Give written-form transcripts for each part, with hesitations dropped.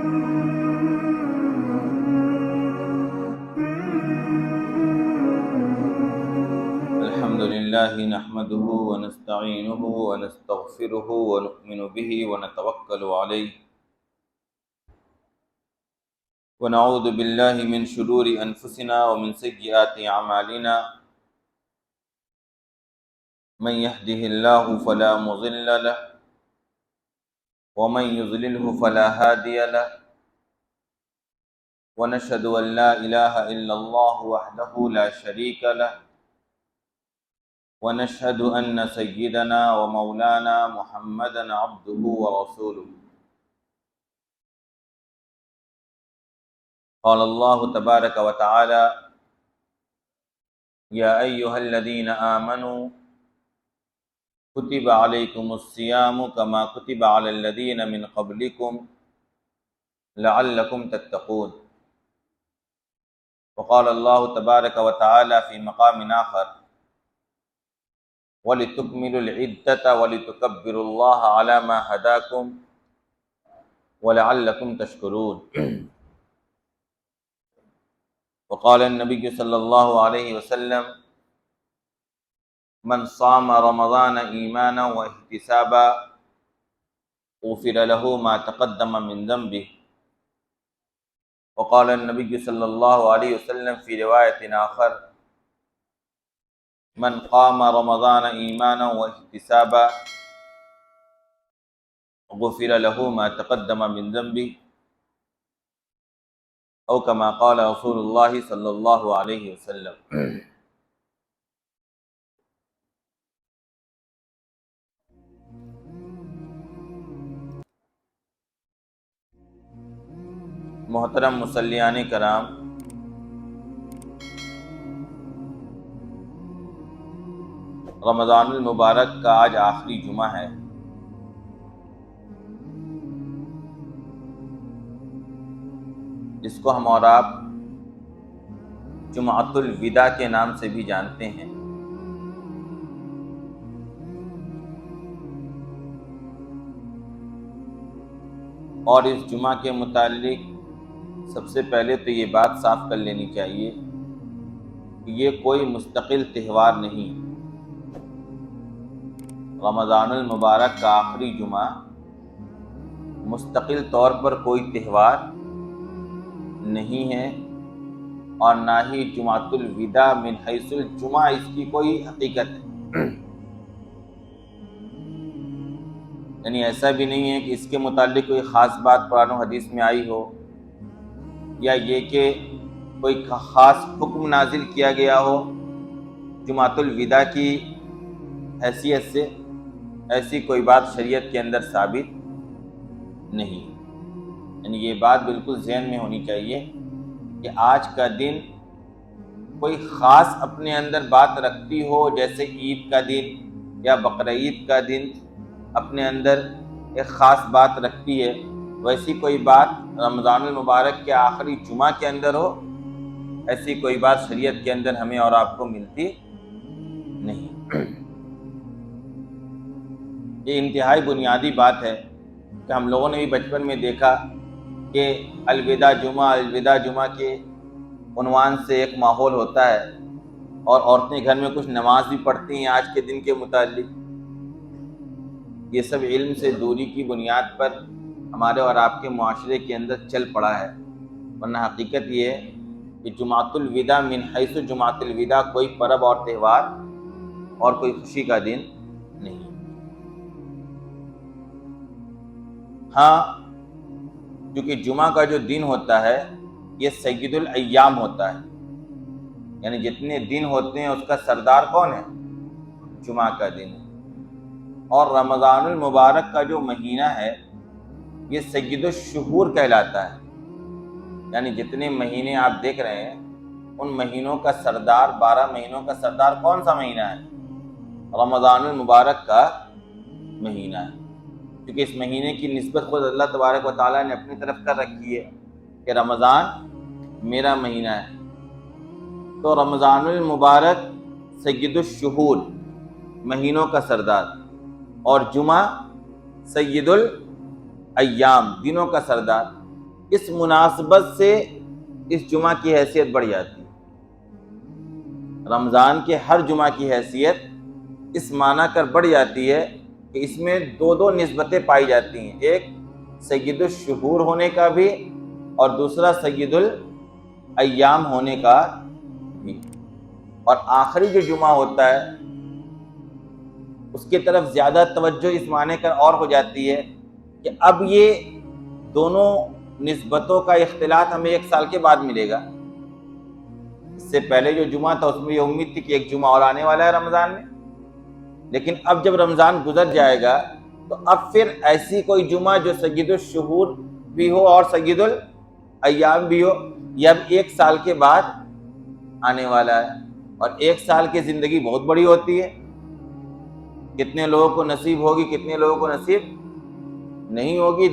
الحمد لله نحمده ونستعينه ونستغفره ونؤمن به ونتوكل عليه ونعوذ بالله من شرور أنفسنا ومن سيئات أعمالنا من يهده الله فلا مضل له ومن يضلله فلا هادي له ونشهد أن لا إله إلا الله وحده لا شريك له ونشهد أن سيدنا ومولانا محمدا عبده ورسوله قال الله تبارك وتعالى يا أيها الذين آمنوا كتب عليكم الصيام كما كتب على الذين من قبلكم لعلكم تتقون وقال الله تبارك وتعالى في مقام آخر وَلِتُكْمِلُوا الْعِدَّةَ وَلِتُكَبِّرُوا اللَّهَ عَلَى مَا هَدَاكُمْ وَلَعَلَّكُمْ تَشْكُرُونَ وقال النبي صلى الله عليه وسلم من صام رمضان إيمانا واحتسابا غفر له ما تقدم من ذنبه وقال النبي صلى الله عليه وسلم في رواية آخر من قام رمضان ایمانا واحتسابا غفر له ما تقدم من ذنبه او كما قال رسول اللہ صلی اللہ علیہ وسلم۔ محترم مصلیان کرام، رمضان المبارک کا آج آخری جمعہ ہے۔ جس کو ہم اور آپ جمعۃ الوداع کے نام سے بھی جانتے ہیں۔ اور اس جمعہ کے متعلق سب سے پہلے تو یہ بات صاف کر لینی چاہیے کہ یہ کوئی مستقل تہوار نہیں۔ رمضان المبارک کا آخری جمعہ مستقل طور پر کوئی تہوار نہیں ہے، اور نہ ہی جمعۃ الوداع من حیث الجمعہ اس کی کوئی حقیقت ہے۔ یعنی ایسا بھی نہیں ہے کہ اس کے متعلق کوئی خاص بات قرآن و حدیث میں آئی ہو، یا یہ کہ کوئی خاص حکم نازل کیا گیا ہو جمعۃ الوداع کی حیثیت سے، ایسی کوئی بات شریعت کے اندر ثابت نہیں۔ یعنی یہ بات بالکل ذہن میں ہونی چاہیے کہ آج کا دن کوئی خاص اپنے اندر بات رکھتی ہو، جیسے عید کا دن یا بقرعید کا دن اپنے اندر ایک خاص بات رکھتی ہے، ویسی کوئی بات رمضان المبارک کے آخری جمعہ کے اندر ہو، ایسی کوئی بات شریعت کے اندر ہمیں اور آپ کو ملتی نہیں۔ یہ انتہائی بنیادی بات ہے کہ ہم لوگوں نے بھی بچپن میں دیکھا کہ الوداع جمعہ کے عنوان سے ایک ماحول ہوتا ہے، اور عورتیں گھر میں کچھ نماز بھی پڑھتی ہیں آج کے دن کے متعلق۔ یہ سب علم سے دوری کی بنیاد پر ہمارے اور آپ کے معاشرے کے اندر چل پڑا ہے، ورنہ حقیقت یہ ہے کہ جمعۃ الوداع من حیث جمعۃ الوداع کوئی پرب اور تہوار اور کوئی خوشی کا دن نہیں۔ ہاں، کیونکہ جمعہ کا جو دن ہوتا ہے یہ سید الایام ہوتا ہے، یعنی جتنے دن ہوتے ہیں اس کا سردار کون ہے؟ جمعہ کا دن ہے۔ اور رمضان المبارک کا جو مہینہ ہے یہ سید الشہور کہلاتا ہے، یعنی جتنے مہینے آپ دیکھ رہے ہیں ان مہینوں کا سردار، 12 مہینوں کا سردار کون سا مہینہ ہے؟ رمضان المبارک کا مہینہ ہے، کیونکہ اس مہینے کی نسبت خود اللہ تبارک و تعالیٰ نے اپنی طرف کر رکھی ہے کہ رمضان میرا مہینہ ہے۔ تو رمضان المبارک سید الشہور، مہینوں کا سردار، اور جمعہ سید الایام، دنوں کا سردار۔ اس مناسبت سے اس جمعہ کی حیثیت بڑھ جاتی ہے۔ رمضان کے ہر جمعہ کی حیثیت اس معنی کر بڑھ جاتی ہے کہ اس میں دو نسبتیں پائی جاتی ہیں، ایک سید الشہور ہونے کا بھی اور دوسرا سید الایام ہونے کا بھی۔ اور آخری جو جمعہ ہوتا ہے اس کی طرف زیادہ توجہ اس معنی کر اور ہو جاتی ہے کہ اب یہ دونوں نسبتوں کا اختلاط ہمیں ایک سال کے بعد ملے گا۔ اس سے پہلے جو جمعہ تھا اس میں یہ امید تھی کہ ایک جمعہ اور آنے والا ہے رمضان میں، لیکن اب جب رمضان گزر جائے گا تو اب پھر ایسی کوئی جمعہ جو سید الشہور بھی ہو اور سید الایام بھی ہو، یہ اب ایک سال کے بعد آنے والا ہے۔ اور ایک سال کی زندگی بہت بڑی ہوتی ہے، کتنے لوگوں کو نصیب ہوگی، کتنے لوگوں کو نصیب نہیں ہوگی۔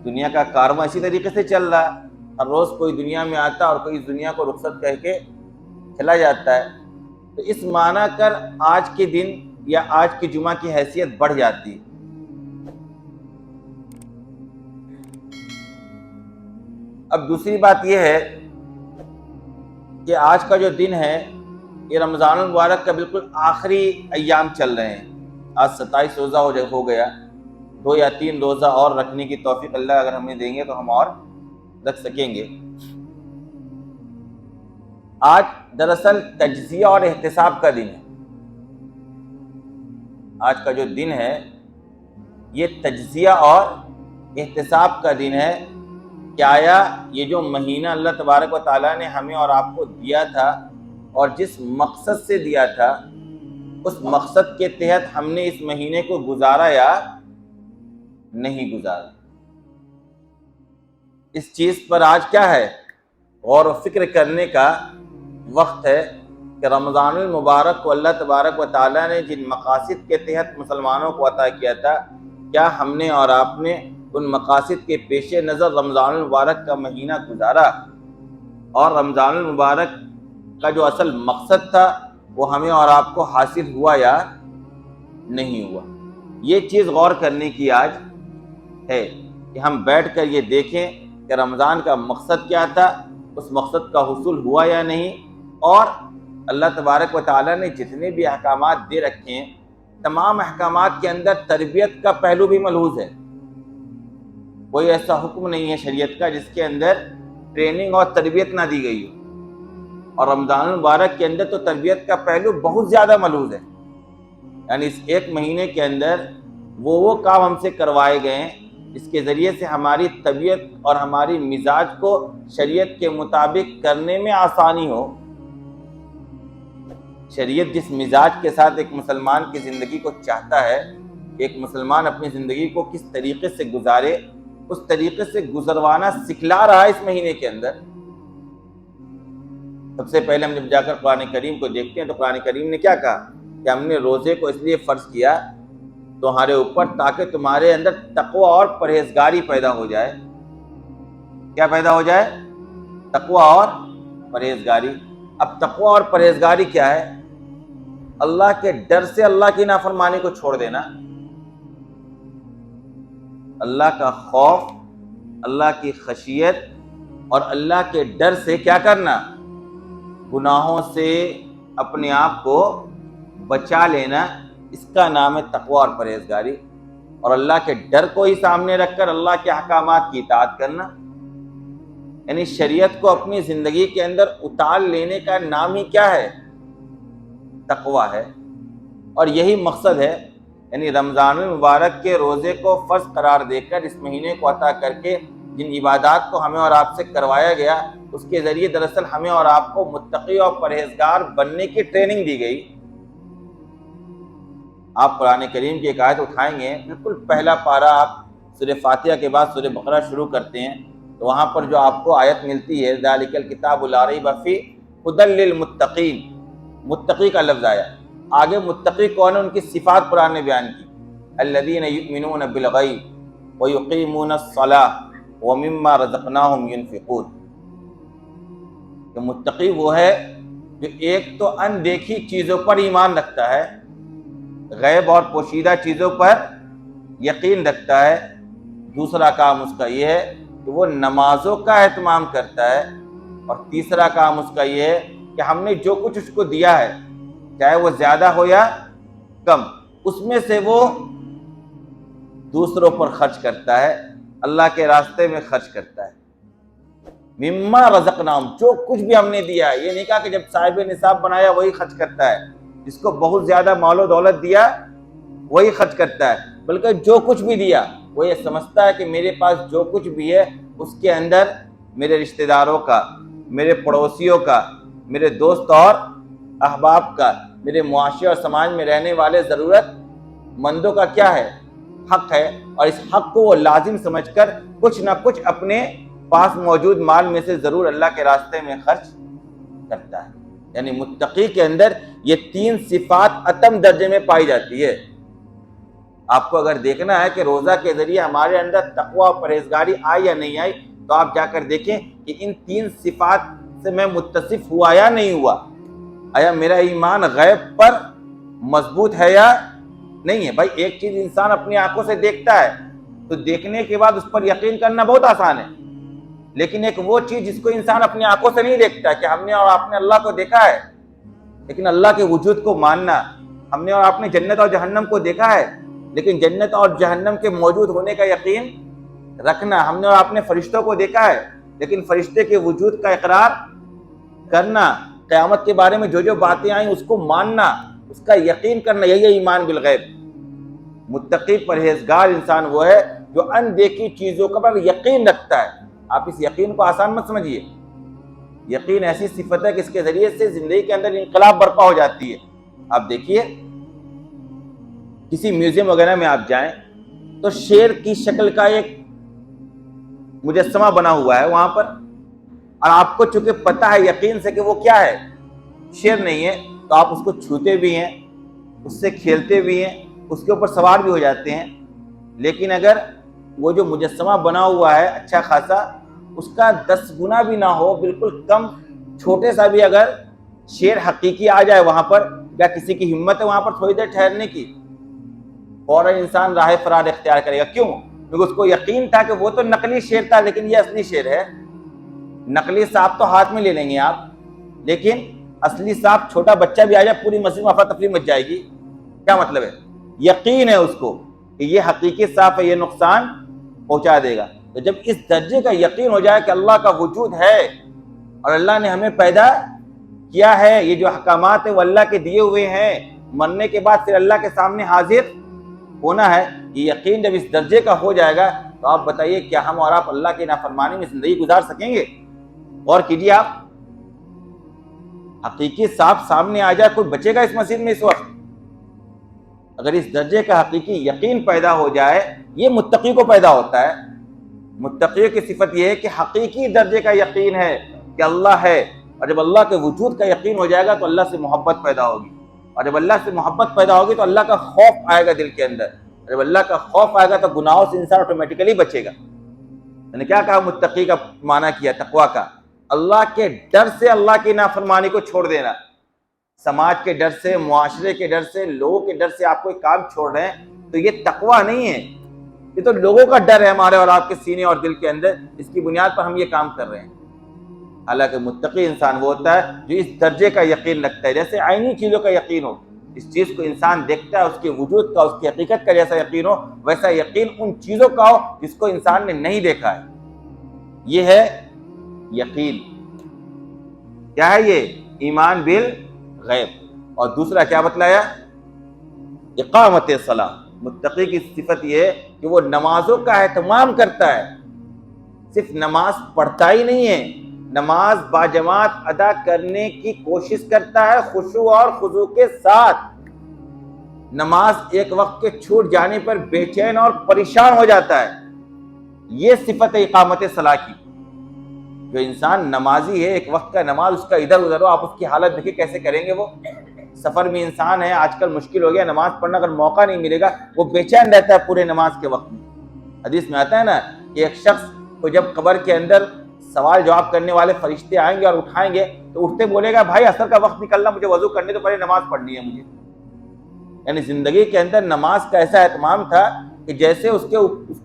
دنیا کا کارواں اسی طریقے سے چل رہا ہے، ہر روز کوئی دنیا میں آتا اور کوئی اس دنیا کو رخصت کہہ کے چلا جاتا ہے۔ تو اس معنی کر آج کے دن یا آج کی جمعہ کی حیثیت بڑھ جاتی ہے۔ اب دوسری بات یہ ہے کہ آج کا جو دن ہے یہ رمضان المبارک کا بالکل آخری ایام چل رہے ہیں۔ آج 27 روزہ ہو گیا، 2 یا 3 روزہ اور رکھنے کی توفیق اللہ اگر ہمیں دیں گے تو ہم اور رکھ سکیں گے۔ آج دراصل تجزیہ اور احتساب کا دن ہے۔ آج کا جو دن ہے یہ تجزیہ اور احتساب کا دن ہے کہ آیا یہ جو مہینہ اللہ تبارک و تعالیٰ نے ہمیں اور آپ کو دیا تھا اور جس مقصد سے دیا تھا اس مقصد کے تحت ہم نے اس مہینے کو گزارا یا نہیں گزارا۔ اس چیز پر آج کیا ہے؟ غور و فکر کرنے کا وقت ہے کہ رمضان المبارک کو اللہ تبارک و تعالیٰ نے جن مقاصد کے تحت مسلمانوں کو عطا کیا تھا، کیا ہم نے اور آپ نے ان مقاصد کے پیش نظر رمضان المبارک کا مہینہ گزارا؟ اور رمضان المبارک کا جو اصل مقصد تھا وہ ہمیں اور آپ کو حاصل ہوا یا نہیں ہوا؟ یہ چیز غور کرنے کی آج ہے کہ ہم بیٹھ کر یہ دیکھیں کہ رمضان کا مقصد کیا تھا، اس مقصد کا حصول ہوا یا نہیں۔ اور اللہ تبارک و تعالیٰ نے جتنے بھی احکامات دے رکھے ہیں تمام احکامات کے اندر تربیت کا پہلو بھی ملحوظ ہے۔ کوئی ایسا حکم نہیں ہے شریعت کا جس کے اندر ٹریننگ اور تربیت نہ دی گئی ہو، اور رمضان المبارک کے اندر تو تربیت کا پہلو بہت زیادہ ملحوظ ہے۔ یعنی اس ایک مہینے کے اندر وہ کام ہم سے کروائے گئے ہیں جس کے ذریعے سے ہماری طبیعت اور ہماری مزاج کو شریعت کے مطابق کرنے میں آسانی ہو۔ شریعت جس مزاج کے ساتھ ایک مسلمان کی زندگی کو چاہتا ہے، ایک مسلمان اپنی زندگی کو کس طریقے سے گزارے، اس طریقے سے گزروانا سکھلا رہا ہے اس مہینے کے اندر۔ سب سے پہلے ہم جب جا کر قرآن کریم کو دیکھتے ہیں تو قرآن کریم نے کیا کہا کہ ہم نے روزے کو اس لیے فرض کیا تمہارے اوپر تاکہ تمہارے اندر تقوی اور پرہیزگاری پیدا ہو جائے۔ کیا پیدا ہو جائے؟ تقوی اور پرہیزگاری۔ اب تقوی اور پرہیزگاری کیا ہے؟ اللہ کے ڈر سے اللہ کی نافرمانی کو چھوڑ دینا، اللہ کا خوف، اللہ کی خشیت اور اللہ کے ڈر سے کیا کرنا؟ گناہوں سے اپنے آپ کو بچا لینا، اس کا نام ہے تقوی اور پرہیزگاری۔ اور اللہ کے ڈر کو ہی سامنے رکھ کر اللہ کے احکامات کی اطاعت کرنا، یعنی شریعت کو اپنی زندگی کے اندر اتار لینے کا نام ہی کیا ہے؟ تقوی ہے۔ اور یہی مقصد ہے، یعنی رمضان المبارک کے روزے کو فرض قرار دے کر اس مہینے کو عطا کر کے جن عبادات کو ہمیں اور آپ سے کروایا گیا اس کے ذریعے دراصل ہمیں اور آپ کو متقی اور پرہیزگار بننے کی ٹریننگ دی گئی۔ آپ قرآن کریم کی ایک آیت اٹھائیں گے، بالکل پہلا پارہ آپ سورہ فاتحہ کے بعد سورہ بقرہ شروع کرتے ہیں تو وہاں پر جو آپ کو آیت ملتی ہے ذالک الکتاب لا ریب فیہ ھدی للمتقین، متقی کا لفظ آیا۔ آگے متقی کون ہے ان کی صفات قرآن نے بیان کی، الذین یؤمنون بالغیب ویقیمون الصلاۃ ومما رزقناہم ینفقون۔ کہ متقی وہ ہے جو ایک تو اندیکھی چیزوں پر ایمان رکھتا ہے، غیب اور پوشیدہ چیزوں پر یقین رکھتا ہے۔ دوسرا کام اس کا یہ ہے کہ وہ نمازوں کا اہتمام کرتا ہے، اور تیسرا کام اس کا یہ ہے کہ ہم نے جو کچھ اس کو دیا ہے، چاہے وہ زیادہ ہو یا کم، اس میں سے وہ دوسروں پر خرچ کرتا ہے، اللہ کے راستے میں خرچ کرتا ہے۔ مما رزقناہم، جو کچھ بھی ہم نے دیا ہے، یہ نہیں کہا کہ جب صاحب نصاب بنایا وہی خرچ کرتا ہے، جس کو بہت زیادہ مال و دولت دیا وہی خرچ کرتا ہے، بلکہ جو کچھ بھی دیا وہ یہ سمجھتا ہے کہ میرے پاس جو کچھ بھی ہے اس کے اندر میرے رشتہ داروں کا، میرے پڑوسیوں کا، میرے دوست اور احباب کا، میرے معاشرے اور سماج میں رہنے والے ضرورت مندوں کا کیا ہے، حق ہے، اور اس حق کو وہ لازم سمجھ کر کچھ نہ کچھ اپنے پاس موجود مال میں سے ضرور اللہ کے راستے میں خرچ کرتا ہے۔ یعنی متقی کے اندر یہ تین صفات اتم درجے میں پائی جاتی ہے۔ آپ کو اگر دیکھنا ہے کہ روزہ کے ذریعے ہمارے اندر تقوی اور پرہیزگاری آئی یا نہیں آئی، تو آپ جا کر دیکھیں کہ ان تین صفات سے میں متصف ہوا یا نہیں ہوا، آیا میرا ایمان غیب پر مضبوط ہے یا نہیں ہے۔ بھائی ایک چیز انسان اپنی آنکھوں سے دیکھتا ہے تو دیکھنے کے بعد اس پر یقین کرنا بہت آسان ہے، لیکن ایک وہ چیز جس کو انسان اپنی آنکھوں سے نہیں دیکھتا، کہ ہم نے اور آپ نے اللہ کو دیکھا ہے لیکن اللہ کے وجود کو ماننا، ہم نے اور آپ نے جنت اور جہنم کو دیکھا ہے لیکن جنت اور جہنم کے موجود ہونے کا یقین رکھنا، ہم نے اور آپ نے فرشتوں کو دیکھا ہے لیکن فرشتے کے وجود کا اقرار کرنا، قیامت کے بارے میں جو جو باتیں آئیں اس کو ماننا، اس کا یقین کرنا، یہی ایمان بالغیب۔ متقی پرہیزگار انسان وہ ہے جو اندیکھی چیزوں پر یقین رکھتا ہے۔ آپ اس یقین کو آسان مت سمجھیے، یقین ایسی صفت ہے کہ اس کے ذریعے سے زندگی کے اندر انقلاب برپا ہو جاتی ہے۔ آپ دیکھیے کسی میوزیم وغیرہ میں آپ جائیں تو شیر کی شکل کا ایک مجسمہ بنا ہوا ہے وہاں پر، اور آپ کو چونکہ پتہ ہے یقین سے کہ وہ کیا ہے، شیر نہیں ہے، تو آپ اس کو چھوتے بھی ہیں، اس سے کھیلتے بھی ہیں، اس کے اوپر سوار بھی ہو جاتے ہیں۔ لیکن اگر وہ جو مجسمہ بنا ہوا ہے اچھا خاصا، اس کا 10 گنا بھی نہ ہو، بالکل کم چھوٹے سا بھی اگر شیر حقیقی آ جائے وہاں پر، یا کسی کی ہمت ہے وہاں پر تھوڑی دیر ٹھہرنے کی، فوراً انسان راہ فرار اختیار کرے گا۔ کیوں؟ کیونکہ اس کو یقین تھا کہ وہ تو نقلی شیر تھا لیکن یہ اصلی شیر ہے۔ نقلی سانپ تو ہاتھ میں لے لیں گے آپ، لیکن اصلی سانپ چھوٹا بچہ بھی آ جائے پوری مسجد میں افراتفری مچ جائے گی۔ کیا مطلب ہے؟ یقین ہے اس کو کہ یہ حقیقی سانپ ہے، یہ نقصان پہنچا دے گا۔ تو جب اس درجے کا یقین ہو جائے کہ اللہ کا وجود ہے اور اللہ نے ہمیں پیدا کیا ہے، یہ جو احکامات ہیں وہ اللہ کے دیے ہوئے ہیں، مرنے کے بعد پھر اللہ کے سامنے حاضر ہونا ہے، یہ یقین جب اس درجے کا ہو جائے گا تو آپ بتائیے کیا ہم اور آپ اللہ کی نافرمانی میں زندگی گزار سکیں گے؟ اور کیجیے آپ، حقیقی سانپ سامنے آ جائے کوئی بچے گا اس مسجد میں اس وقت؟ اگر اس درجے کا حقیقی یقین پیدا ہو جائے، یہ متقی کو پیدا ہوتا ہے۔ متقی کی صفت یہ ہے کہ حقیقی درجے کا یقین ہے کہ اللہ ہے، اور جب اللہ کے وجود کا یقین ہو جائے گا تو اللہ سے محبت پیدا ہوگی، اور جب اللہ سے محبت پیدا ہوگی تو اللہ کا خوف آئے گا دل کے اندر، اور جب اللہ کا خوف آئے گا تو گناہوں سے انسان آٹومیٹیکلی بچے گا۔ میں نے کیا کہا؟ متقی کا معنی کیا تقویٰ کا، اللہ کے ڈر سے اللہ کی نافرمانی کو چھوڑ دینا۔ سماج کے ڈر سے، معاشرے کے ڈر سے، لوگوں کے ڈر سے آپ کوئی کام چھوڑ رہے ہیں تو یہ تقویٰ نہیں ہے، یہ تو لوگوں کا ڈر ہے ہمارے اور آپ کے سینے اور دل کے اندر، اس کی بنیاد پر ہم یہ کام کر رہے ہیں۔ حالانکہ متقی انسان وہ ہوتا ہے جو اس درجے کا یقین رکھتا ہے، جیسے عینی چیزوں کا یقین ہو، اس چیز کو انسان دیکھتا ہے، اس کے وجود کا، اس کی حقیقت کا جیسا یقین ہو، ویسا یقین ان چیزوں کا ہو جس کو انسان نے نہیں دیکھا ہے۔ یہ ہے یقین۔ کیا ہے یہ؟ ایمان بالغیب۔ اور دوسرا کیا بتلایا؟ اقامت الصلاۃ۔ متقی کی صفت یہ ہے کہ وہ نمازوں کا اہتمام کرتا ہے، صرف نماز پڑھتا ہی نہیں ہے، نماز باجماعت ادا کرنے کی کوشش کرتا ہے خشوع اور خضوع کے ساتھ۔ نماز ایک وقت کے چھوٹ جانے پر بے چین اور پریشان ہو جاتا ہے، یہ صفت ہے اقامت صلاح کی۔ جو انسان نمازی ہے، ایک وقت کا نماز اس کا ادھر ادھر ہو، آپ اس کی حالت دیکھیں کیسے کریں گے۔ وہ سفر میں انسان ہے، آج کل مشکل ہو گیا نماز پڑھنا، اگر موقع نہیں ملے گا وہ بے چین رہتا ہے پورے نماز کے وقت میں۔ حدیث میں آتا ہے نا کہ ایک شخص کو جب قبر کے اندر سوال جواب کرنے والے فرشتے آئیں گے اور اٹھائیں گے تو اٹھتے بولے گا بھائی عصر کا وقت نکلنا، مجھے وضو کرنے تو پہلے نماز پڑھنی ہے مجھے۔ یعنی زندگی کے اندر نماز کا ایسا اہتمام تھا کہ جیسے اس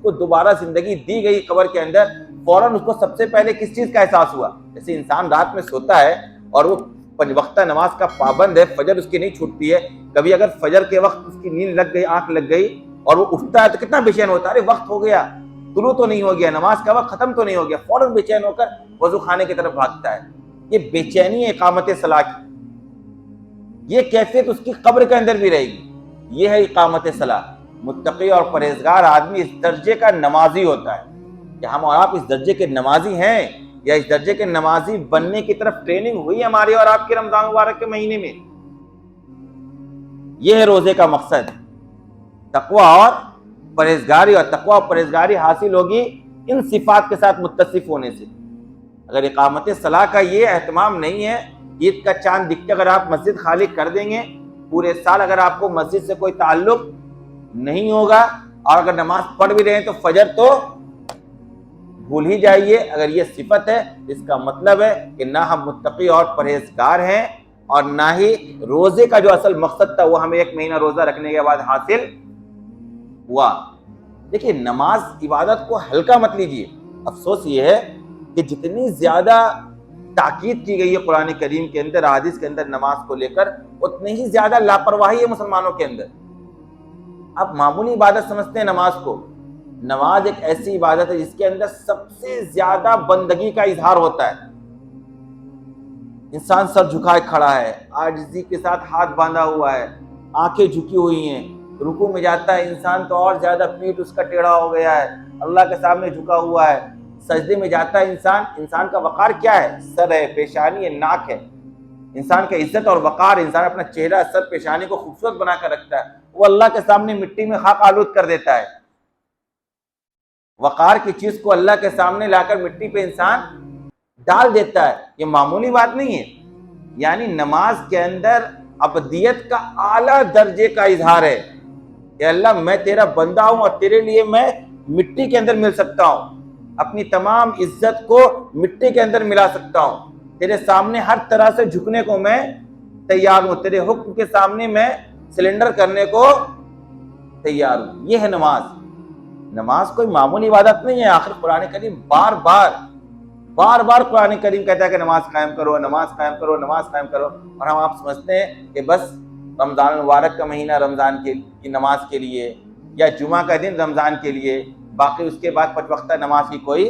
کو دوبارہ زندگی دی گئی قبر کے اندر، فوراً اس کو سب سے پہلے کس چیز کا احساس ہوا؟ جیسے انسان رات میں سوتا ہے اور وہ 5 وقتہ نماز کا پابند ہے، فجر اس کی نہیں چھوٹتی ہے، کبھی اگر فجر کے وقت اس کی نیند لگ گئی، آنکھ لگ گئی اور وہ اٹھتا ہے تو کتنا بے چین ہوتا ہے، ارے وقت ہو گیا، طلوع تو نہیں ہو گیا، نماز کا وقت ختم تو نہیں ہو گیا، فوراً بے چین ہو کر وضو خانے کی طرف بھاگتا ہے۔ یہ بے چینی ہے اقامت صلاح کی، یہ کیفیت اس کی قبر کے اندر بھی رہے گی۔ یہ ہے اقامت صلاح۔ متقی اور پرہیزگار آدمی اس درجے کا نمازی ہوتا ہے کہ ہم اور آپ اس درجے کے نمازی ہیں، یا اس درجے کے نمازی بننے کی طرف ٹریننگ ہوئی ہماری اور آپ کے رمضان مبارک کے مہینے میں۔ یہ ہے روزے کا مقصد، تقویٰ اور پرہیزگاری، اور تقویٰ اور پرہیزگاری حاصل ہوگی ان صفات کے ساتھ متصف ہونے سے۔ اگر اقامت صلاح کا یہ اہتمام نہیں ہے، عید کا چاند دکھ کے اگر آپ مسجد خالی کر دیں گے، پورے سال اگر آپ کو مسجد سے کوئی تعلق نہیں ہوگا، اور اگر نماز پڑھ بھی رہے ہیں تو فجر تو بھول ہی جائیے، اگر یہ صفت ہے اس کا مطلب ہے کہ نہ ہم متقی اور پرہیزگار ہیں، اور نہ ہی روزے کا جو اصل مقصد تھا وہ ہمیں 1 مہینہ روزہ رکھنے کے بعد حاصل ہوا۔ دیکھیے، نماز عبادت کو ہلکا مت لیجیے۔ افسوس یہ ہے کہ جتنی زیادہ تاکید کی گئی ہے قرآن کریم کے اندر، احادیث کے اندر نماز کو لے کر، اتنی ہی زیادہ لاپرواہی ہے مسلمانوں کے اندر۔ آپ معمولی عبادت سمجھتے ہیں نماز کو۔ نماز ایک ایسی عبادت ہے جس کے اندر سب سے زیادہ بندگی کا اظہار ہوتا ہے۔ انسان سر جھکائے کھڑا ہے، عاجزی کے ساتھ ہاتھ باندھا ہوا ہے، آنکھیں جھکی ہوئی ہیں، رکوع میں جاتا ہے انسان تو اور زیادہ پیٹھ اس کا ٹیڑھا ہو گیا ہے، اللہ کے سامنے جھکا ہوا ہے۔ سجدے میں جاتا ہے انسان کا وقار کیا ہے؟ سر ہے، پیشانی ہے، ناک ہے۔ انسان کا عزت اور وقار، انسان اپنا چہرہ، سر، پیشانی کو خوبصورت بنا کر رکھتا ہے، وہ اللہ کے سامنے مٹی میں خاک آلود کر دیتا ہے۔ وقار کی چیز کو اللہ کے سامنے لا کر مٹی پہ انسان ڈال دیتا ہے، یہ معمولی بات نہیں ہے۔ یعنی نماز کے اندر عبدیت کا اعلیٰ درجے کا اظہار ہے کہ اللہ میں تیرا بندہ ہوں اور تیرے لیے میں مٹی کے اندر مل سکتا ہوں، اپنی تمام عزت کو مٹی کے اندر ملا سکتا ہوں، تیرے سامنے ہر طرح سے جھکنے کو میں تیار ہوں، تیرے حکم کے سامنے میں سلنڈر کرنے کو تیار ہوں۔ یہ ہے نماز۔ نماز کوئی معمولی عبادت نہیں ہے۔ آخر قرآن کریم بار بار قرآن کریم کہتا ہے کہ نماز قائم کرو، نماز قائم کرو، نماز قائم کرو، اور ہم آپ سمجھتے ہیں کہ بس رمضان المبارک کا مہینہ رمضان کی نماز کے لیے، یا جمعہ کا دن رمضان کے لیے، باقی اس کے بعد 5 وقتہ نماز کی کوئی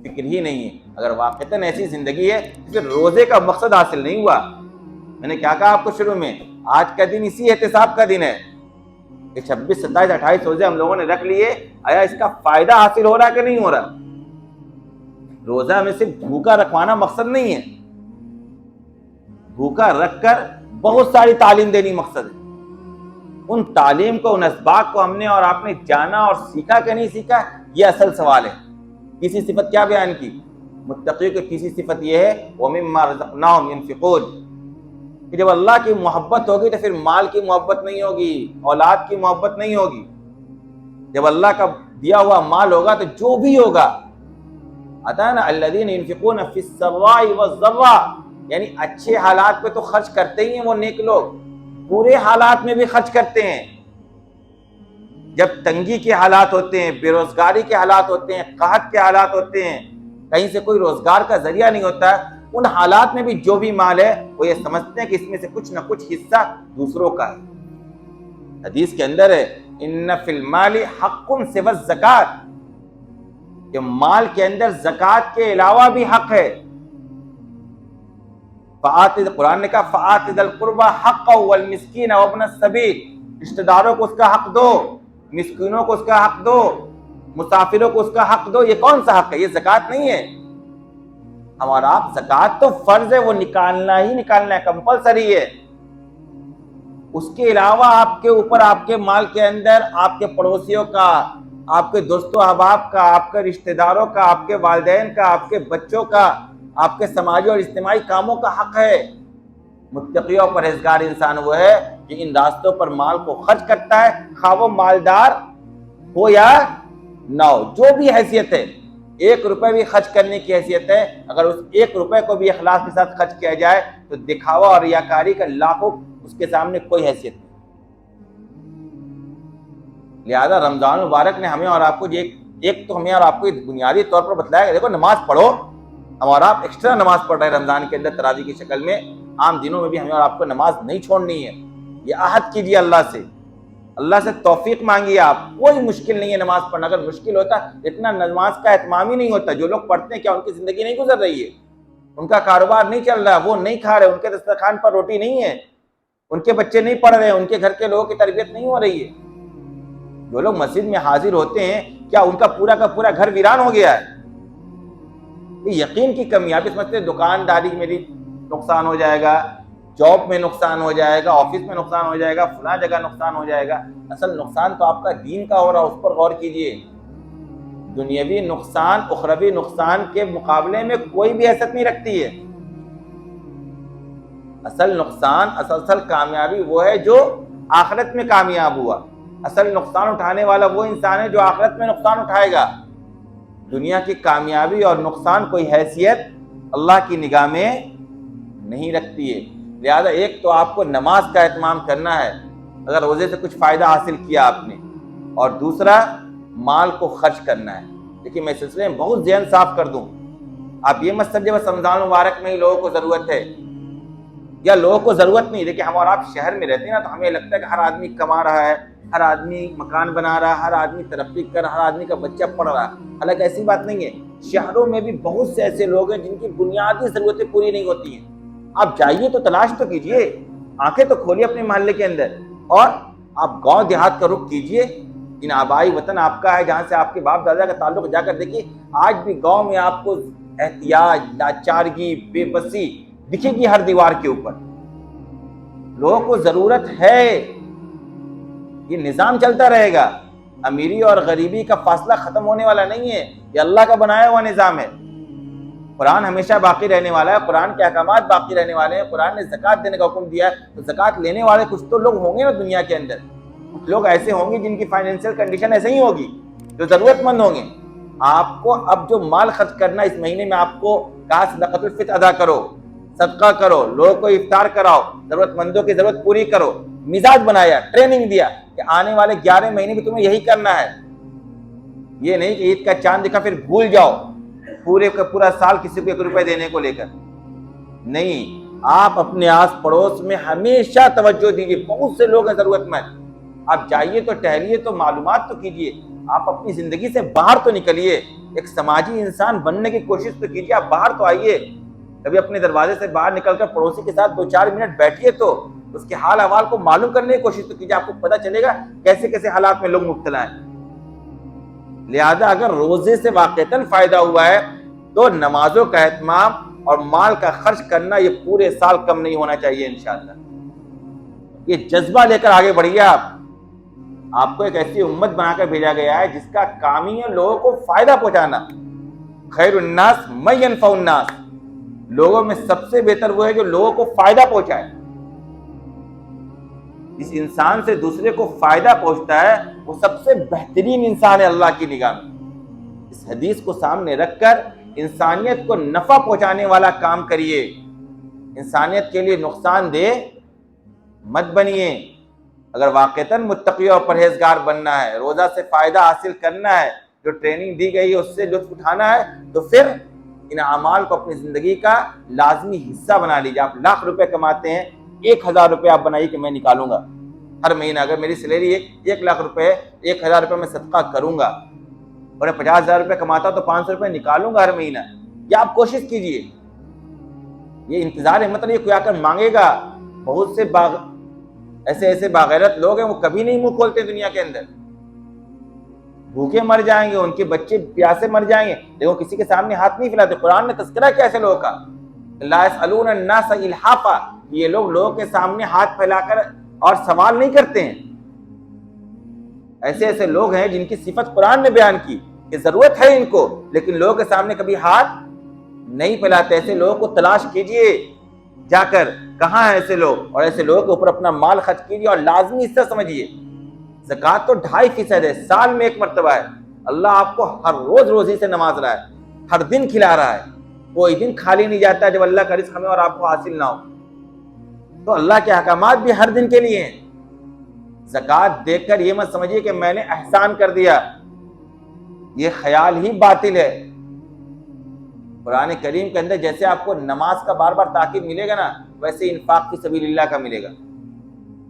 فکر ہی نہیں ہے۔ اگر واقعتاً ایسی زندگی ہے تو پھر روزے کا مقصد حاصل نہیں ہوا۔ میں نے کیا کہا آپ کو شروع میں؟ آج کا دن اسی احتساب کا دن ہے کہ 26، 27، 28 روزے ہم لوگوں نے رکھ لیے، آیا اس کا فائدہ حاصل ہو رہا کہ نہیں ہو رہا؟ روزہ میں صرف بھوکا رکھوانا مقصد نہیں ہے، بھوکا رکھ کر بہت ساری تعلیم دینی مقصد ہے۔ ان تعلیم کو، ان اسباق کو ہم نے اور آپ نے جانا اور سیکھا کہ نہیں سیکھا، یہ اصل سوال ہے۔ تیسری صفت کیا بیان کی؟ متقیوں کی تیسری صفت یہ ہے وَمِمَّا رَزَقْنَاهُمْ يُنْفِقُونَ، کہ جب اللہ کی محبت ہوگی تو پھر مال کی محبت نہیں ہوگی، اولاد کی محبت نہیں ہوگی۔ جب اللہ کا دیا ہوا مال ہوگا تو جو بھی ہوگا، آتا ہے نا الذین ينفقون فی السراء والضراء، یعنی اچھے حالات پہ تو خرچ کرتے ہی ہیں وہ نیک لوگ، برے حالات میں بھی خرچ کرتے ہیں۔ جب تنگی کے حالات ہوتے ہیں، بے روزگاری کے حالات ہوتے ہیں، قحط کے حالات ہوتے ہیں، کہیں سے کوئی روزگار کا ذریعہ نہیں ہوتا، ان حالات میں بھی جو بھی مال ہے وہ یہ سمجھتے ہیں کہ اس میں سے کچھ نہ کچھ حصہ دوسروں کا ہے۔ حدیث کے اندر ہے ان فی المال حق سوی الزکات، کہ مال کے اندر زکوٰۃ کے علاوہ بھی حق ہے۔ قرآن نے کہا فآت ذی القربى حقہ والمسکین وابن السبیل، رشتہ داروں کو اس کا حق دو، مسکینوں کو اس کا حق دو، مسافروں کو اس کا حق دو۔ یہ کون سا حق ہے؟ یہ زکوٰۃ نہیں ہے۔ ہمارا آپ زکوٰۃ تو فرض ہے، وہ نکالنا ہی نکالنا ہے، کمپلسری ہے۔ اس کے علاوہ آپ کے اوپر، آپ کے مال کے اندر، آپ کے پڑوسیوں کا، آپ کے دوست و احباب کا، آپ کے رشتہ داروں کا، آپ کے والدین کا، آپ کے بچوں کا، آپ کے سماجی اور اجتماعی کاموں کا حق ہے۔ متقی اور پرہیزگار انسان وہ ہے کہ ان راستوں پر مال کو خرچ کرتا ہے، خواہ وہ مالدار ہو یا نہ ہو، جو بھی حیثیت ہے۔ 1 روپے بھی خرچ کرنے کی حیثیت ہے، اگر اس 1 روپے کو بھی اخلاص کے ساتھ خرچ کیا جائے تو دکھاوا اور ریاکاری کا لاکھوں اس کے سامنے کوئی حیثیت نہیں۔ لہذا رمضان المبارک نے ہمیں اور آپ کو یہ ایک تو ہمیں اور آپ کو بنیادی طور پر بتلایا کہ دیکھو نماز پڑھو، ہم اور آپ ایکسٹرا نماز پڑھ رہے ہیں رمضان کے اندر تراویح کی شکل میں، عام دنوں میں بھی ہمیں اور آپ کو نماز نہیں چھوڑنی ہے. یہ عہد کیجیے اللہ سے توفیق مانگیے. آپ کوئی مشکل نہیں ہے نماز پڑھنا. اگر مشکل ہوتا اتنا نماز کا اہتمام ہی نہیں ہوتا. جو لوگ پڑھتے ہیں کیا ان کی زندگی نہیں گزر رہی ہے؟ ان کا کاروبار نہیں چل رہا، وہ نہیں کھا رہے، ان کے دسترخوان پر روٹی نہیں ہے، ان کے بچے نہیں پڑھ رہے ہیں، ان کے گھر کے لوگوں کی تربیت نہیں ہو رہی ہے. جو لوگ مسجد میں حاضر ہوتے ہیں کیا ان کا پورا گھر ویران ہو گیا ہے؟ یقین کی کمی. آپ سمجھتے ہیں دکانداری میری نقصان ہو جائے گا، جاب میں نقصان ہو جائے گا، آفس میں نقصان ہو جائے گا، فلاں جگہ نقصان ہو جائے گا. اصل نقصان تو آپ کا دین کا ہو رہا ہے، اس پر غور کیجئے. دنیاوی نقصان اخروی نقصان کے مقابلے میں کوئی بھی حیثیت نہیں رکھتی ہے. اصل نقصان اصل کامیابی وہ ہے جو آخرت میں کامیاب ہوا. اصل نقصان اٹھانے والا وہ انسان ہے جو آخرت میں نقصان اٹھائے گا. دنیا کی کامیابی اور نقصان کوئی حیثیت اللہ کی نگاہ میں نہیں رکھتی ہے. لہذا ایک تو آپ کو نماز کا اہتمام کرنا ہے اگر روزے سے کچھ فائدہ حاصل کیا آپ نے، اور دوسرا مال کو خرچ کرنا ہے. دیکھیے میں اس سلسلے میں بہت ذہن صاف کر دوں. آپ یہ مت سمجھے بس رمضان مبارک میں ہی لوگوں کو ضرورت ہے یا لوگوں کو ضرورت نہیں. دیکھیں ہم اور آپ شہر میں رہتے ہیں نا، تو ہمیں لگتا ہے کہ ہر آدمی کما رہا ہے، ہر آدمی مکان بنا رہا ہے، ہر آدمی ترقی کر رہا ہے، ہر آدمی کا بچہ پڑھ رہا ہے. حالانکہ ایسی بات نہیں ہے. شہروں میں بھی بہت سے ایسے لوگ ہیں جن کی بنیادی ضرورتیں پوری نہیں ہوتی ہیں. آپ جائیے تو تلاش تو کیجئے، آنکھیں تو کھولیے اپنے محلے کے اندر، اور آپ گاؤں دیہات کا رخ کیجئے. ان آبائی وطن آپ کا ہے جہاں سے آپ کے باپ دادا کا تعلق، جا کر دیکھیے آج بھی گاؤں میں آپ کو احتیاج، لاچارگی، بے بسی دکھے گی ہر دیوار کے اوپر. لوگوں کو ضرورت ہے. یہ نظام چلتا رہے گا. امیری اور غریبی کا فاصلہ ختم ہونے والا نہیں ہے. یہ اللہ کا بنایا ہوا نظام ہے. قرآن ہمیشہ باقی رہنے والا ہے. قرآن کے احکامات باقی رہنے والے ہیں. قرآن نے زکوٰۃ دینے کا حکم دیا ہے، تو زکوٰۃ لینے والے کچھ تو لوگ ہوں گے نا دنیا کے اندر. کچھ لوگ ایسے ہوں گے جن کی فائنینشیل کنڈیشن ایسے ہی ہوگی، جو ضرورت مند ہوں گے. آپ کو اب جو مال خرچ کرنا اس مہینے میں، آپ کو کہا صدقۃ الفطر ادا کرو، صدقہ کرو، لوگوں کو افطار کراؤ، ضرورت مندوں کی ضرورت پوری کرو. مزاج بنایا، ٹریننگ دیا کہ آنے والے 11 مہینے بھی تمہیں یہی کرنا ہے. یہ نہیں کہ عید کا چاند دکھا پھر بھول جاؤ پورے کا پورا سال کسی کو 1 روپے دینے کو لے کر. نہیں، آپ اپنے آس پڑوس میں ہمیشہ توجہ دیجیے. بہت سے لوگ ہیں ضرورت مند. آپ جائیے تو ٹہلیے تو معلومات تو کیجیے. آپ اپنی زندگی سے باہر تو نکلیے. ایک سماجی انسان بننے کی کوشش تو کیجیے. آپ باہر تو آئیے. کبھی اپنے دروازے سے باہر نکل کر پڑوسی کے ساتھ 2-4 منٹ بیٹھیے تو اس کے حال احوال کو معلوم کرنے کی کوشش تو کیجیے. آپ کو پتہ چلے گا کیسے کیسے حالات میں لوگ مبتلا ہیں. لہذا اگر روزے سے واقعتاً فائدہ ہوا ہے تو نمازوں کا اہتمام اور مال کا خرچ کرنا یہ پورے سال کم نہیں ہونا چاہیے انشاءاللہ. یہ جذبہ لے کر آگے بڑھیے. آپ کو ایک ایسی امت بنا کر بھیجا گیا ہے جس کا کام ہی ہے لوگوں کو فائدہ پہنچانا. خیر الناس من ينفع الناس. لوگوں میں سب سے بہتر وہ ہے جو لوگوں کو فائدہ پہنچائے. جس انسان سے دوسرے کو فائدہ پہنچتا ہے وہ سب سے بہترین انسان ہے اللہ کی نگاہ میں. اس حدیث کو سامنے رکھ کر انسانیت کو نفع پہنچانے والا کام کریے. انسانیت کے لیے نقصان دہ مت بنیے. اگر واقعتاً متقی اور پرہیزگار بننا ہے، روزہ سے فائدہ حاصل کرنا ہے، جو ٹریننگ دی گئی ہے اس سے لطف اٹھانا ہے، تو پھر ان اعمال کو اپنی زندگی کا لازمی حصہ بنا لیجیے. آپ 1,00,000 روپے کماتے ہیں، 1,000 روپے آپ بنائیے کہ میں نکالوں گا ہر مہینہ. اگر میری سیلری 1,00,000 روپے، 1,000 روپے میں صدقہ کروں گا، اور 50,000 روپے کماتا تو 500 روپے نکالوں گا ہر مہینہ. یہ آپ کوشش کیجیے. یہ انتظار ہے مطلب یہ کوئی آ کر مانگے گا. بہت سے ایسے باغیرت لوگ ہیں وہ کبھی نہیں منہ کھولتے دنیا کے اندر. بھوکے مر جائیں گے، ان کے بچے پیاسے مر جائیں گے، لیکن وہ کسی کے سامنے ہاتھ نہیں پھیلاتے. قرآن نے تذکرہ کیا ایسے لوگوں کا، لا يسألون الناس الحافا. یہ لوگوں کے سامنے ہاتھ پھیلا کر اور سوال نہیں کرتے ہیں. ایسے لوگ ہیں جن کی صفت قرآن نے بیان کی کہ ضرورت ہے ان کو، لیکن لوگوں کے سامنے کبھی ہاتھ نہیں پھیلاتے. ایسے لوگوں کو تلاش کیجئے جا کر کہاں ہیں ایسے لوگ، اور ایسے لوگوں کے اوپر اپنا مال خرچ کیجئے اور لازمی حصہ سمجھیے. زکوٰۃ تو 2.5% ہے، سال میں 1 مرتبہ ہے. اللہ آپ کو ہر روز روزی سے نواز رہا ہے، ہر دن کھلا رہا ہے. کوئی دن خالی نہیں جاتا جب اللہ کا رزق ہمیں اور آپ کو حاصل نہ ہو. تو اللہ کے احکامات بھی ہر دن کے لیے ہیں. زکوٰۃ دیکھ کر یہ مت سمجھیے کہ میں نے احسان کر دیا، یہ خیال ہی باطل ہے۔ قرآن کریم کے اندر جیسے آپ کو نماز کا بار بار تاکید ملے گا نا، ویسے انفاق فی سبیل اللہ کا ملے گا۔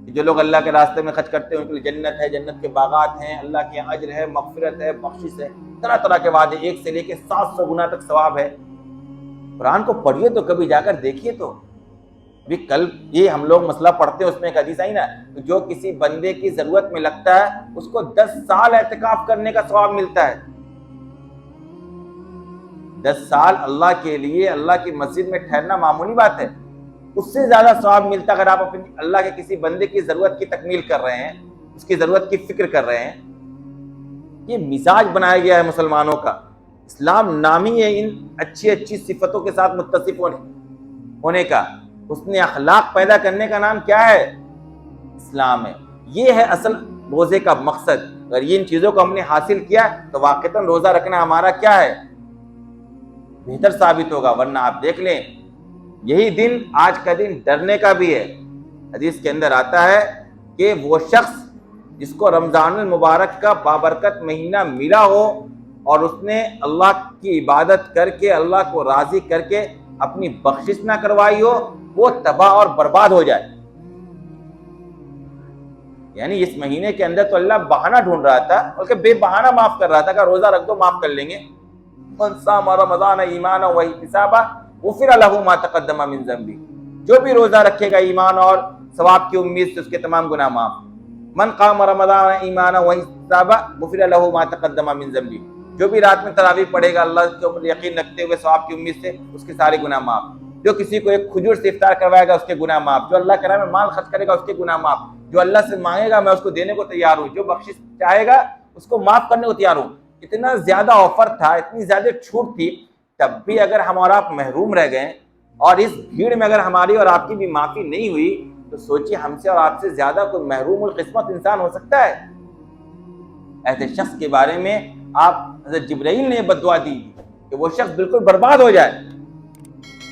جو لوگ اللہ کے راستے میں خرچ کرتے ہیں ان کے لیے جنت ہے، جنت کے باغات ہیں، اللہ کے یہاں اجر ہے، مغفرت ہے، بخشش ہے، طرح طرح کے وعدے، 1 سے لے کے 700 گنا تک ثواب ہے۔ قرآن کو پڑھیے تو کبھی جا کر دیکھیے تو۔ ابھی کل یہ ہم لوگ مسئلہ پڑھتے ہیں، اس میں ایک حدیث آئی نا، جو کسی بندے کی ضرورت میں لگتا ہے اس کو 10 سال اعتکاف کرنے کا ثواب ملتا ہے۔ 10 سال اللہ کے لیے اللہ کی مسجد میں ٹھہرنا معمولی بات ہے، اس سے زیادہ ثواب ملتا اگر آپ اپنی اللہ کے کسی بندے کی ضرورت کی تکمیل کر رہے ہیں، اس کی ضرورت کی فکر کر رہے ہیں۔ یہ مزاج بنایا گیا ہے مسلمانوں کا۔ اسلام نامی ہے ان اچھی اچھی صفتوں کے ساتھ متصف ہونے کا، اس نے اخلاق پیدا کرنے کا نام کیا ہے؟ اسلام ہے۔ یہ ہے اصل روزے کا مقصد۔ اگر یہ ان چیزوں کو ہم نے حاصل کیا تو واقعتاً روزہ رکھنا ہمارا کیا ہے؟ بہتر ثابت ہوگا۔ ورنہ آپ دیکھ لیں یہی دن آج کا دن ڈرنے کا بھی ہے۔ حدیث کے اندر آتا ہے کہ وہ شخص جس کو رمضان المبارک کا بابرکت مہینہ ملا ہو اور اس نے اللہ کی عبادت کر کے اللہ کو راضی کر کے اپنی بخشش نہ کروائی ہو، وہ تباہ اور برباد ہو جائے۔ یعنی اس مہینے کے اندر تو اللہ بہانہ ڈھونڈ رہا تھا، بلکہ بے بہانہ معاف کر رہا تھا کہ روزہ رکھ دو معاف کر لیں گے۔ من صام رمضان ایمانا واحتسابا غفر له ما تقدم من ذنبه، جو بھی روزہ رکھے گا ایمان اور ثواب کی امید سے اس کے تمام گناہ معاف۔ من قام رمضان ایمانا واحتسابا غفر له ما تقدم من ذنبه، جو بھی رات میں تراویح پڑھے گا اللہ کے اوپر یقین رکھتے ہوئے ثواب کی امید سے، اس کے سارے گناہ معاف۔ جو کسی کو ایک کھجور سے افطار کروائے گا اس کے گناہ معاف، جو اللہ کے راہ میں مال خرچ کرے گا اس کے گناہ معاف، جو اللہ سے مانگے گا میں اس کو دینے کو تیار ہوں، جو بخشش چاہے گا اس کو معاف کرنے کو تیار ہوں۔ اتنا زیادہ آفر تھا، اتنی زیادہ چھوٹ تھی، تب بھی اگر ہم اور آپ محروم رہ گئے اور اس بھیڑ میں اگر ہماری اور آپ کی بھی معافی نہیں ہوئی تو سوچیے ہم سے اور آپ سے زیادہ کوئی محروم القسمت انسان ہو سکتا ہے؟ ایسے شخص کے بارے میں آپ حضرت جبرائیل نے بد دعا دی کہ وہ شخص بالکل برباد ہو جائے،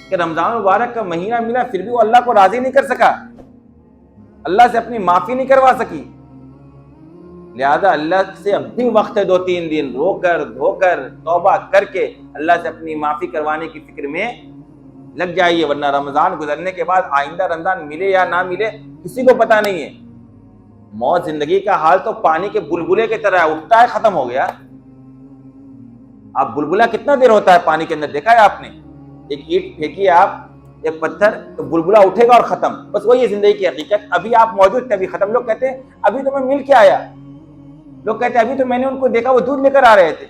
کہ رمضان مبارک کا مہینہ ملا پھر بھی وہ اللہ کو راضی نہیں کر سکا، اللہ سے اپنی معافی نہیں کروا سکی۔ لہذا اللہ سے اب بھی وقت ہے 2-3 دن رو کر دھو کر توبہ کر کے اللہ سے اپنی معافی کروانے کی فکر میں لگ جائیے، ورنہ رمضان گزرنے کے بعد آئندہ رمضان ملے یا نہ ملے کسی کو پتہ نہیں ہے۔ موت زندگی کا حال تو پانی کے بلبلے کی طرح ہے، اٹھتا ہے ختم ہو گیا۔ اب بلبلہ کتنا دیر ہوتا ہے پانی کے اندر، دیکھا ہے آپ نے؟ ایک اینٹ پھینکیے آپ، ایک پتھر، تو بلبلہ اٹھے گا اور ختم، بس وہی ہے زندگی کی حقیقت۔ ابھی آپ موجود تھے، ابھی ختم۔ لوگ کہتے ہیں ابھی تو میں مل کے آیا، لوگ کہتے ہیں ابھی تو میں نے ان کو دیکھا وہ دودھ لے کر آ رہے تھے،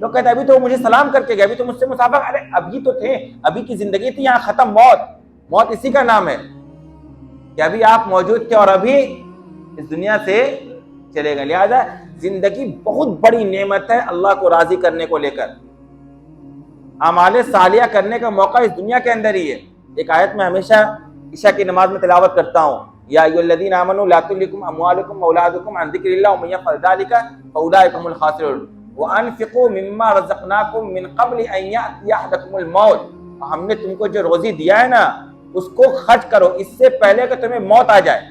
لوگ کہتے ہیں ابھی تو وہ مجھے سلام کر کے گئے، ابھی تو مجھ سے مصافحہ۔ ارے ابھی تو تھے، ابھی کی زندگی تھی، یہاں ختم۔ موت اسی کا نام ہے کہ ابھی آپ موجود تھے اور ابھی اس دنیا سے چلے گئے۔ لہذا زندگی بہت بڑی نعمت ہے اللہ کو راضی کرنے کو لے کر، اعمال صالحہ کرنے کا موقع اس دنیا کے اندر ہی ہے۔ ایک آیت میں ہمیشہ عشاء کی نماز میں تلاوت کرتا ہوں، یا ایھا الذین آمنوا لا تلھکم اموالکم واولادکم عن ذکر اللہ ومن یفعل ذلک فاولئک هم الخاسرون وانفقوا مما رزقناکم من قبل ان یأتی احدکم الموت، ہم نے تم کو جو روزی دیا ہے نا اس کو خرچ کرو اس سے پہلے کہ تمہیں موت آ جائے،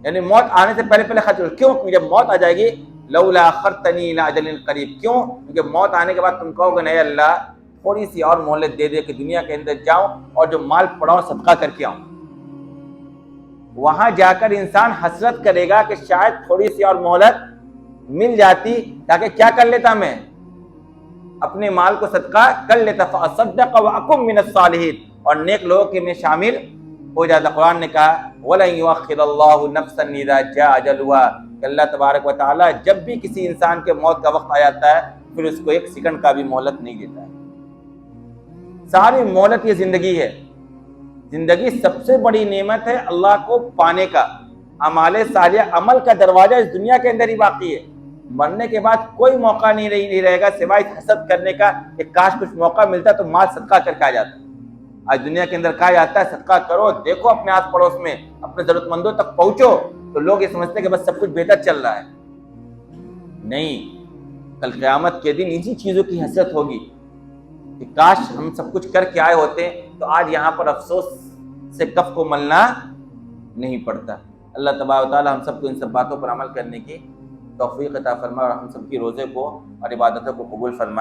یعنی موت آنے سے پہلے خرچ کرو۔ کیوں؟ جب موت آ جائے گی لولا اخرتنی الی اجل قریب، کیوں؟ کیونکہ موت آنے کے بعد تم کہو گے نہیں اللہ تھوڑی سی اور مہلت دے دے کہ دنیا کے اندر جاؤں اور جو مال پڑاؤں صدقہ کر کے آؤں۔ وہاں جا کر انسان حسرت کرے گا کہ شاید تھوڑی سی اور مہلت مل جاتی تاکہ کیا کر لیتا، میں اپنے مال کو صدقہ کر لیتا، فاصدق واکن من الصالحین، اور نیک لوگوں کے میں شامل ہو جاتا۔ قرآن نے کہا وَلَن يُؤَخِّرَ اللَّهُ نَفْسًا إِذَا جَاءَ أَجَلُهَا، کہ اللہ تبارک و تعالیٰ جب بھی کسی انسان کے موت کا وقت آ جاتا ہے پھر اس کو 1 سیکنڈ کا بھی مہلت نہیں دیتا ہے۔ ساری مہلت یہ زندگی ہے۔ زندگی سب سے بڑی نعمت ہے اللہ کو پانے کا، اعمال صالحہ عمل کا دروازہ اس دنیا کے اندر ہی باقی ہے۔ مرنے کے بعد کوئی موقع نہیں رہے گا سوائے حسد کرنے کا کہ کاش کچھ موقع ملتا تو مال صدقہ کر کے آ جاتا۔ آج دنیا کے اندر کہا جاتا ہے صدقہ کرو، دیکھو اپنے آس پڑوس میں اپنے ضرورت مندوں تک پہنچو، تو لوگ یہ سمجھتے ہیں کہ بس سب کچھ بہتر چل رہا ہے۔ نہیں، کل قیامت کے دن انہی چیزوں کی حسرت ہوگی کہ کاش ہم سب کچھ کر کے آئے ہوتے تو آج یہاں پر افسوس سے کف کو ملنا نہیں پڑتا۔ اللہ تبارک و تعالی ہم سب کو ان سب باتوں پر عمل کرنے کی توفیق عطا فرمائے اور ہم سب کی روزے کو اور عبادتوں کو قبول فرمائے.